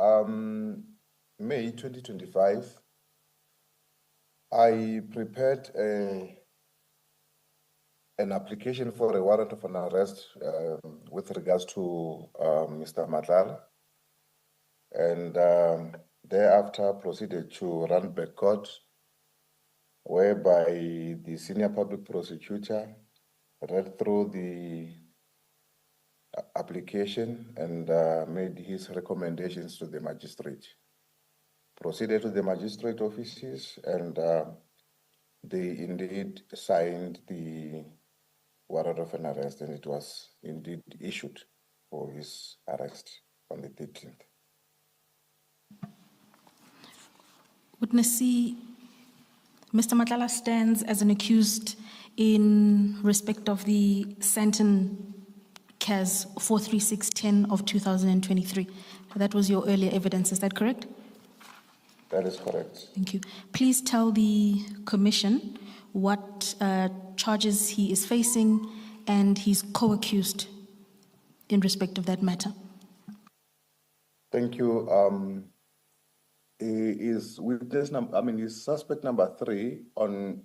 May 2025, I prepared an application for a warrant of an arrest with regards to Mr. Madlanga, and thereafter proceeded to run back court, whereby the senior public prosecutor read through the application and made his recommendations to the magistrate. Proceeded to the magistrate offices, and they indeed signed the warrant of an arrest, and it was indeed issued for his arrest on the 13th. Witness C, Mr. Madlanga stands as an accused in respect of the Santon CAS 43610 of 2023. That was your earlier evidence, is that correct? That is correct. Thank you. Please tell the Commission what charges he is facing and his co-accused in respect of that matter. Thank you. Is witness is suspect number 3 on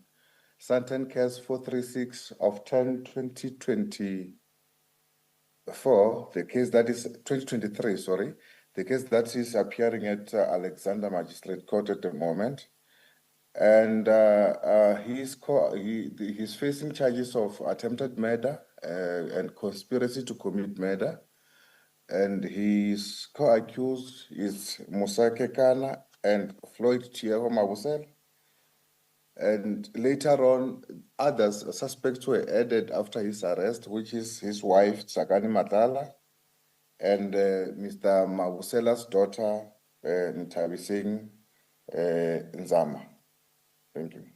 Santon CAS 436 of 10/2024, the case that is 2023, sorry, the case that is appearing at Alexander Magistrate Court at the moment. And he's facing charges of attempted murder and conspiracy to commit murder. And his co-accused is Musa Kekana and Floyd Tieho Mabusela. And later on, others suspects were added after his arrest, which is his wife, Tsakani Madlanga, and Mr. Mabusela's daughter, Ntabising Nzama. Thank you.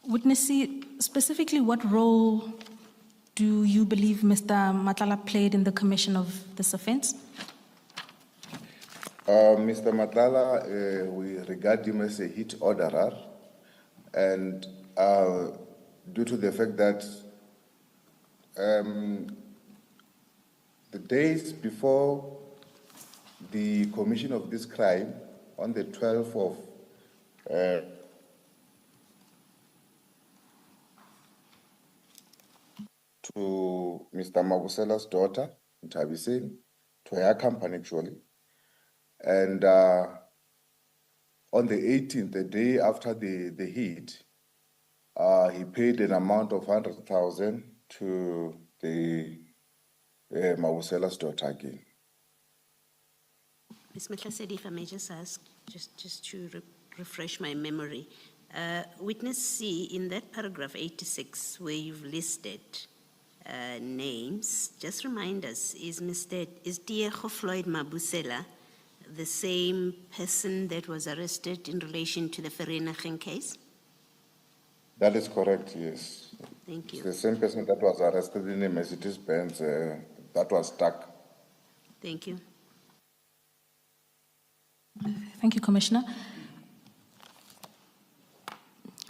Witness C, specifically what role do you believe Mr. Madlanga played in the commission of this offense? Mr. Madlanga, we regard him as a hit orderer, and due to the fact that the days before the commission of this crime, on the 12th of to Mr. Mabusela's daughter, Ntabising, to her company actually. And on the 18th, the day after the hit, he paid an amount of 100,000 to the Mabusela's daughter again. Ms. Mahlasedi, if I may just ask, just to refresh my memory. Witness C, in that paragraph 86, where you've listed names, just remind us, is Tieho Floyd Mabusela the same person that was arrested in relation to the Vereeniging case? That is correct, yes. Thank you. It's the same person that was arrested in a Mercedes-Benz that was stuck. Thank you. Thank you, Commissioner.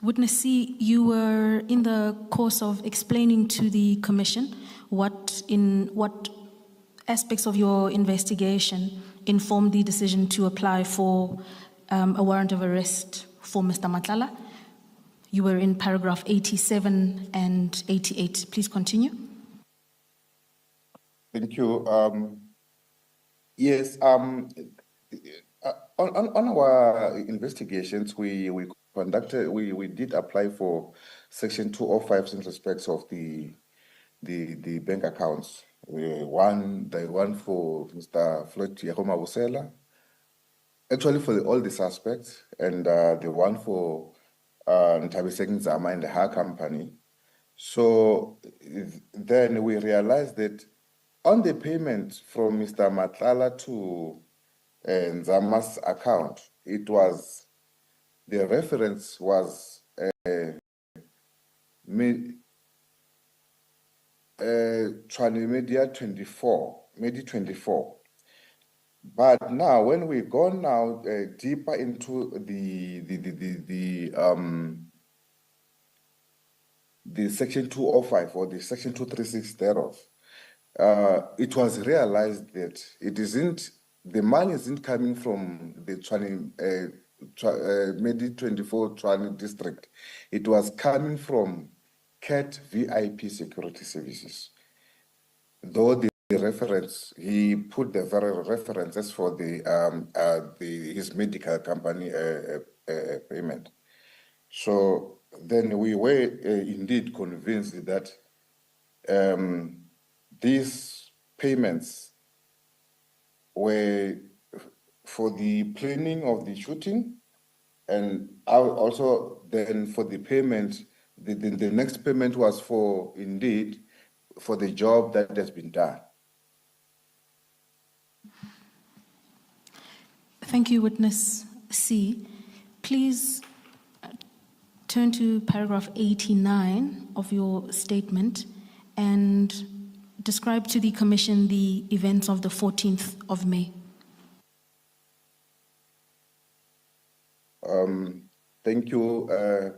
Witness C, you were in the course of explaining to the Commission what aspects of your investigation informed the decision to apply for a warrant of arrest for Mr. Madlanga. You were in paragraph 87 and 88. Please continue. Thank you. Yes, on our investigations, we did apply for Section 205 in respect of the bank accounts. The one for Mr. Floyd Tieho Mabusela, actually for all the suspects, and the one for Ntabiseng Nzama and her company. So then we realized that on the payment from Mr. Madlanga to Nzama's account, the reference was Media 24. But now, when we go now deeper into the Section 205 or the Section 236 thereof, it was realized that the money isn't coming from the Medi 24 Tshwane district. It was coming from CAT VIP security services. Though the reference, he put the very references for his medical company payment. So then we were indeed convinced that these payments were for the planning of the shooting, and also then for the payment, the next payment was for indeed for the job that has been done. Thank you, Witness C. Please turn to paragraph 89 of your statement and describe to the Commission the events of the 14th of May. Thank you,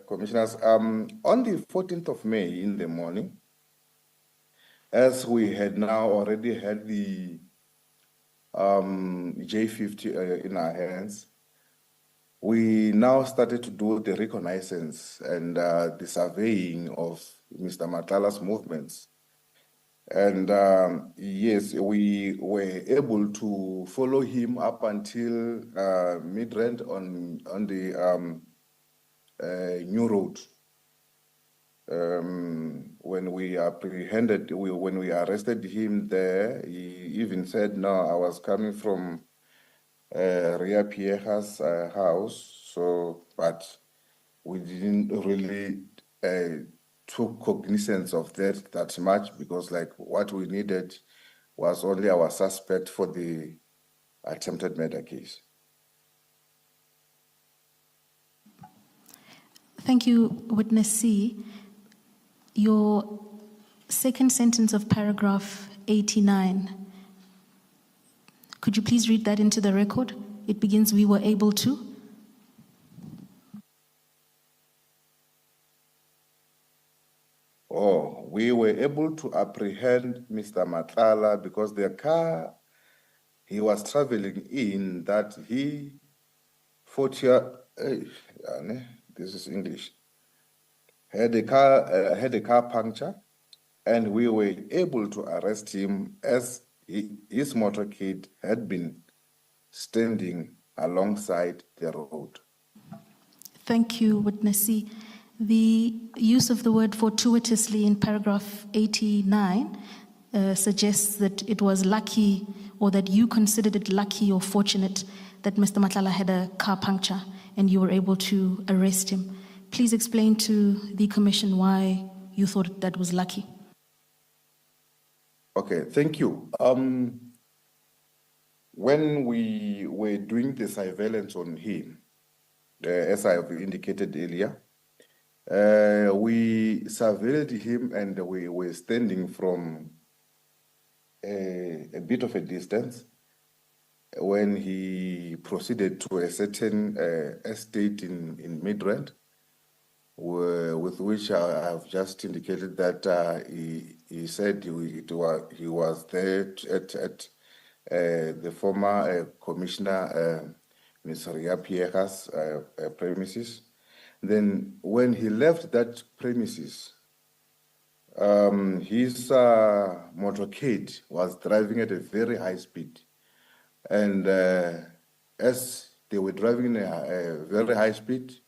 Commissioners. On the 14th of May in the morning, as we had now already had the J50 in our hands, we now started to do the reconnaissance and the surveying of Mr. Matlala's movements. And yes, we were able to follow him up until Midrand on the New Road. When we apprehended, when we arrested him there, he even said, "No, I was coming from Ria Piega's house." So, but we didn't really took cognizance of that much, because like what we needed was only our suspect for the attempted murder case. Thank you, Witness C. Your second sentence of paragraph 89, could you please read that into the record? It begins, "We were able to." Oh, we were able to apprehend Mr. Matlala because the car he was traveling in, that he 40, this is English, had a car puncture, and we were able to arrest him as his motorcade had been standing alongside the road. Thank you, Witness C. The use of the word fortuitously in paragraph 89 suggests that it was lucky, or that you considered it lucky or fortunate that Mr. Matlala had a car puncture and you were able to arrest him. Please explain to the Commission why you thought that was lucky. Okay, thank you. When we were doing the surveillance on him, as I have indicated earlier, we surveilled him and we were standing from a bit of a distance when he proceeded to a certain estate in Midrand, with which I have just indicated that he said he was there at the former Commissioner Ms. Ria Piega's premises. Then when he left that premises, his motorcade was driving at a very high speed. And as they were driving at a very high speed,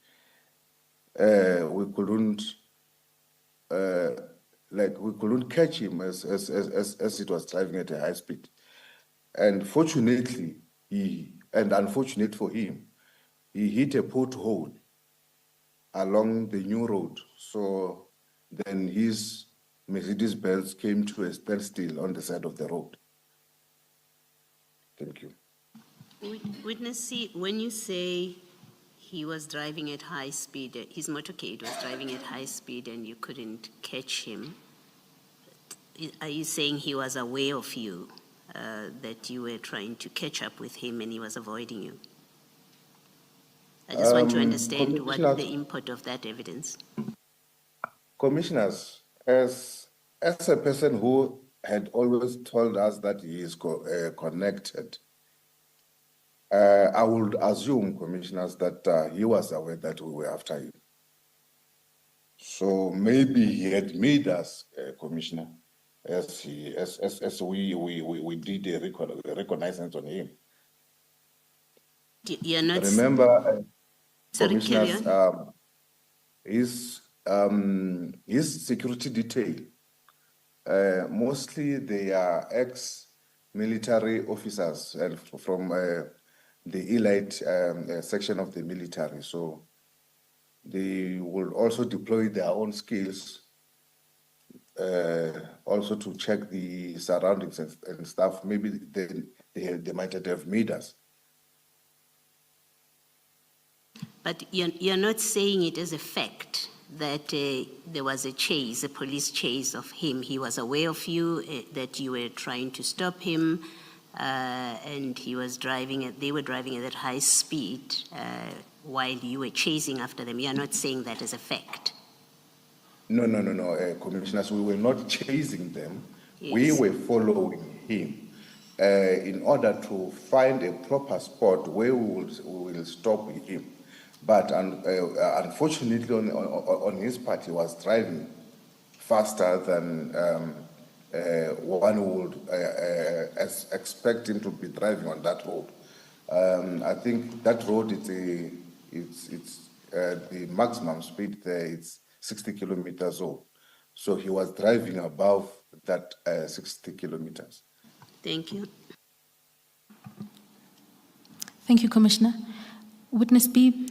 we couldn't catch him as it was driving at a high speed. And fortunately, and unfortunate for him, he hit a pothole along the New Road. So then his Mercedes-Benz came to a standstill on the side of the road. Thank you. Witness C, when you say he was driving at high speed, his motorcade was driving at high speed and you couldn't catch him, are you saying he was aware of you, that you were trying to catch up with him and he was avoiding you? I just want to understand what the import of that evidence. Commissioners, as a person who had always told us that he is connected. I would assume, commissioners, that he was aware that we were after him. So maybe he had made us, Commissioner, as we did a reconnaissance on him. You're not. Remember, Sorry, carry commissioners, on. his security detail, mostly they are ex-military officers and from the elite section of the military. So they will also deploy their own skills also to check the surroundings and stuff. Maybe they might have made us. But you're not saying it as a fact that there was a chase, a police chase of him. He was aware of you, that you were trying to stop him, and he was they were driving at high speed while you were chasing after them. You're not saying that as a fact. No, commissioners, we were not chasing them. Yes. We were following him in order to find a proper spot where we will stop him. But unfortunately, on his part, he was driving faster than one would expect him to be driving on that road. I think that road it's the maximum speed there. It's 60 kilometers old. So he was driving above that 60 kilometers. Thank you. Thank you, Commissioner. Witness B,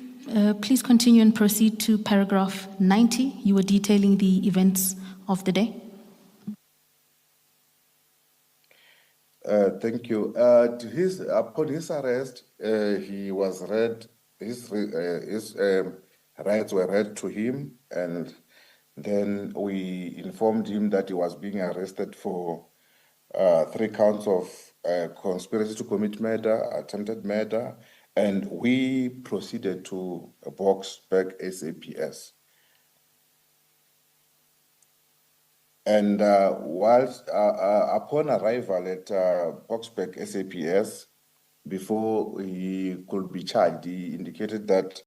please continue and proceed to paragraph 90. You were detailing the events of the day. Thank you. Upon his arrest, he was read, his rights were read to him, and then we informed him that he was being arrested for 3 counts of conspiracy to commit murder, attempted murder, and we proceeded to Boksburg SAPS. And whilst upon arrival at Boksburg SAPS, before he could be charged, he indicated that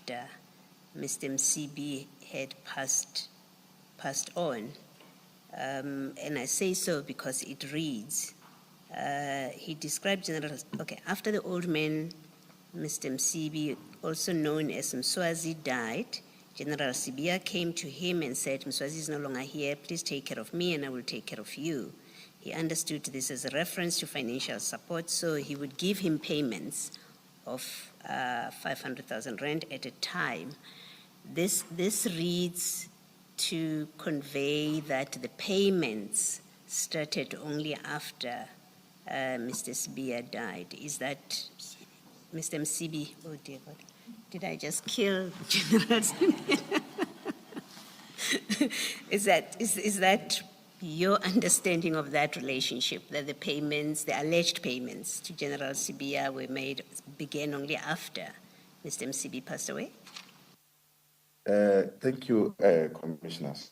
After Mr. Msibi had passed on, and I say so because it reads, he described after the old man, Mr. Msibi, also known as Mswazi, died, General Sibia came to him and said, Mswazi is no longer here, please take care of me and I will take care of you. He understood this as a reference to financial support, so he would give him payments of 500,000 rand at a time. This reads to convey that the payments started only after Mr. Sibia died. Is that Mr. Msibi? Oh dear God. Did I just kill General Sibia? Is that your understanding of that relationship, that the payments, the alleged payments to General Sibia began only after Mr. Msibi passed away? Thank you, commissioners.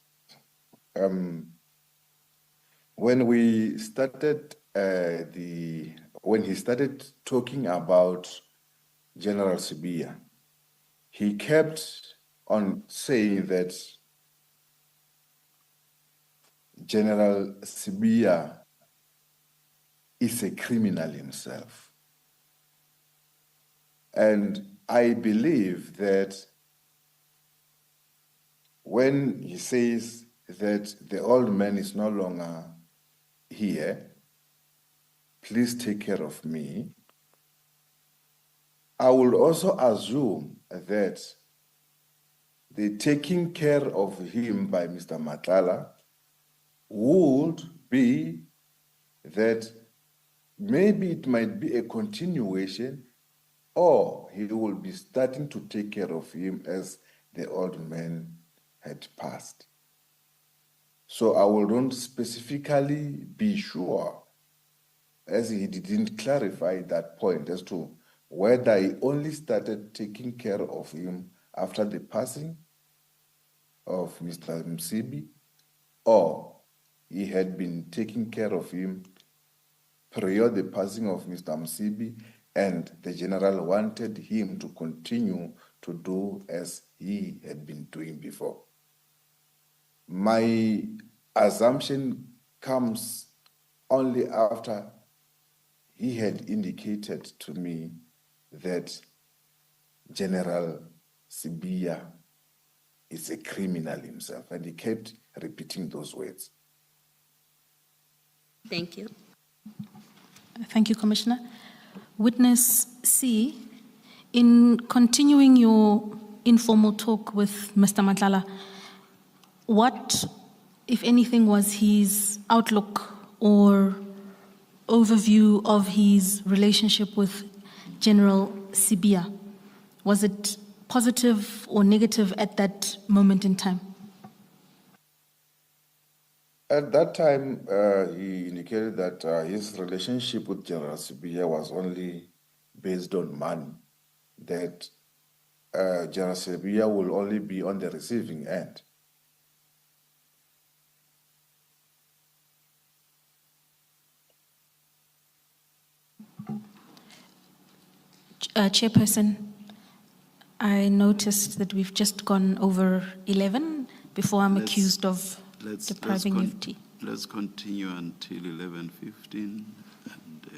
When we started when he started talking about General Sibia, he kept on saying that General Sibia is a criminal himself. And I believe that when he says that the old man is no longer here, please take care of me, I will also assume that the taking care of him by Mr. Matlala would be that maybe it might be a continuation, or he will be starting to take care of him as the old man had passed. So I will not specifically be sure, as he didn't clarify that point, as to whether he only started taking care of him after the passing of Mr. Msibi, or he had been taking care of him prior the passing of Mr. Msibi, and the general wanted him to continue to do as he had been doing before. My assumption comes only after he had indicated to me that General Sibia is a criminal himself, and he kept repeating those words. Thank you. Thank you, Commissioner. Witness C, in continuing your informal talk with Mr. Madlanga, what, if anything, was his outlook or overview of his relationship with General Sibia? Was it positive or negative at that moment in time? At that time, he indicated that his relationship with General Sibia was only based on money, that General Sibia will only be on the receiving end. Chairperson, I noticed that we've just gone over 11 before I'm accused of depriving you of tea. Let's continue until 11:15 and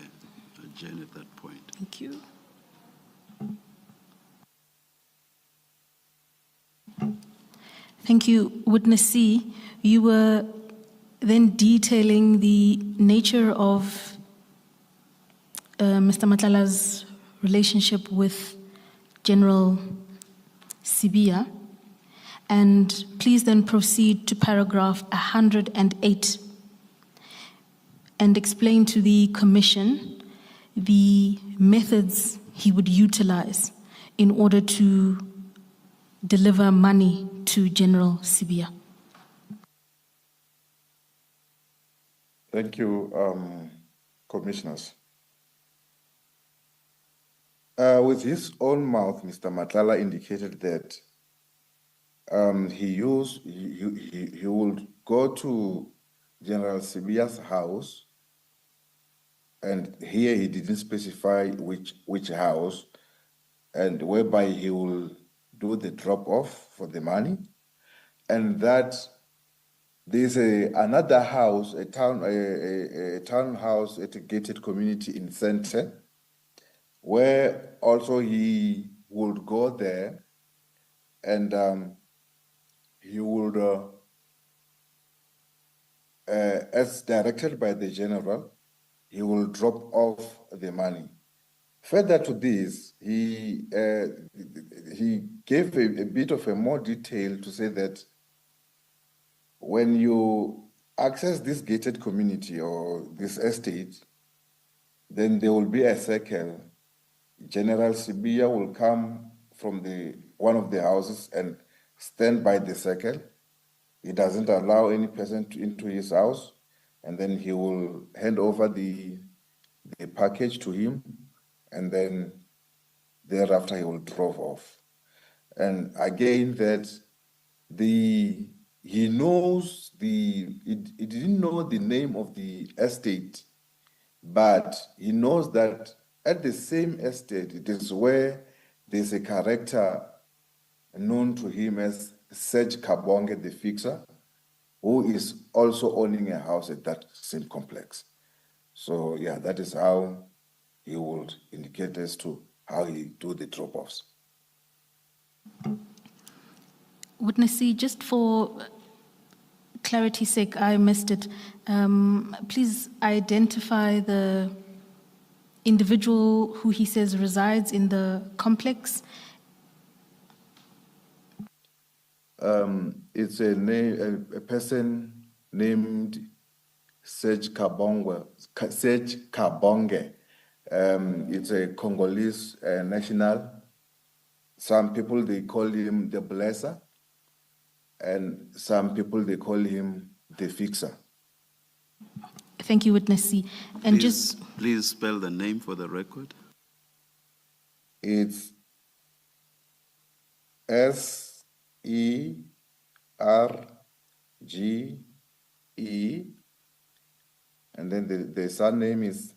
adjourn at that point. Thank you. Thank you. Witness C, you were then detailing the nature of Mr. Madlanga's relationship with General Sibia, and please then proceed to paragraph 108 and explain to the Commission the methods he would utilize in order to deliver money to General Sibia. Thank you, Commissioners. With his own mouth, Mr. Madlanga indicated that he would go to General Sibia's house, and here he didn't specify which house, and whereby he will do the drop-off for the money, and that there's another house, a townhouse at a gated community in Center, where also he would go there, and he would, as directed by the general, he will drop off the money. Further to this, he gave a bit of a more detail to say that when you access this gated community or this estate, then there will be a circle. General Sibia will come from one of the houses and stand by the circle. He doesn't allow any person into his house, and then he will hand over the package to him, and then thereafter he will drive off. And again, that he didn't know the name of the estate, but he knows that at the same estate, it is where there's a character known to him as Serge Kabonge, the fixer, who is also owning a house at that same complex. So yeah, that is how he would indicate as to how he do the drop-offs. Witness C, just for clarity's sake, I missed it. Please identify the individual who he says resides in the complex. It's a person named Serge Kabonge. It's a Congolese national. Some people, they call him the blesser, and some people, they call him the fixer. Thank you, Witness C. And please spell the name for the record. It's And then the surname is